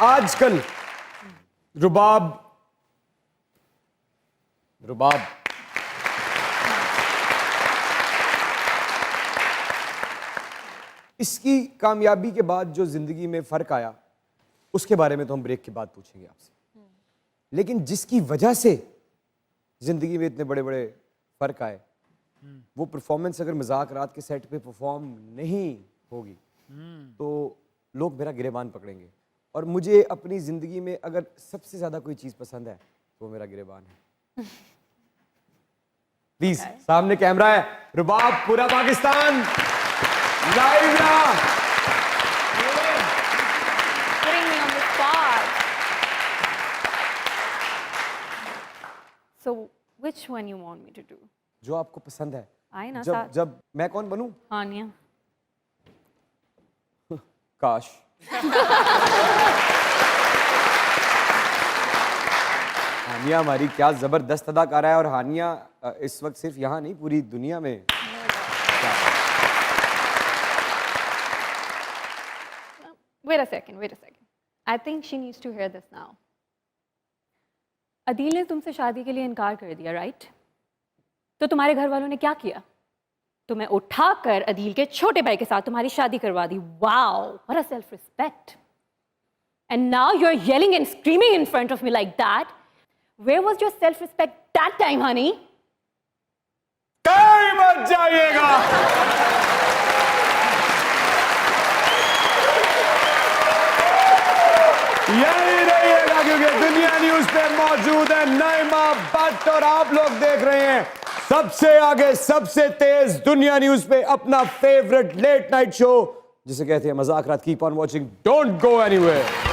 आजकल रुबाब इसकी कामयाबी के बाद जो जिंदगी में फर्क आया उसके बारे में तो हम ब्रेक के बाद पूछेंगे आपसे। लेकिन जिसकी वजह से जिंदगी में इतने बड़े बड़े फर्क आए, वो परफॉर्मेंस अगर मजाक रात के सेट पे परफॉर्म नहीं होगी तो लोग मेरा गिरेबान पकड़ेंगे। और मुझे अपनी जिंदगी में अगर सबसे ज्यादा कोई चीज पसंद है तो वो मेरा गिरेबान है। प्लीज सामने कैमरा है, रुबाब पूरा पाकिस्तान लाइव ना। Putting me on the spot. So, which one you want me to do? जो आपको पसंद है। आए ना जब साथ। जब मैं कौन बनूं? हानिया। काश। हानिया हमारी क्या जबरदस्त अदाकारा है और हानिया इस वक्त सिर्फ यहाँ नहीं पूरी दुनिया में। Wait a second. I think she needs to hear this now. Adeel ने तुमसे शादी के लिए इनकार कर दिया, राइट? तो तुम्हारे घर वालों ने क्या किया? तुम्हें उठाकर अदील के छोटे भाई के साथ तुम्हारी शादी करवा दी। Wow, what a self-respect. And now you're yelling and screaming in front of me like that. Where was your self-respect that time, honey? कहीं मत जाइएगा। यही रहिएगा क्योंकि दुनिया न्यूज पे मौजूद है नईमा भट्ट और आप लोग देख रहे हैं सबसे आगे सबसे तेज दुनिया न्यूज पे अपना फेवरेट लेट नाइट शो जिसे कहते हैं मजाक रात। Keep on watching, don't go anywhere.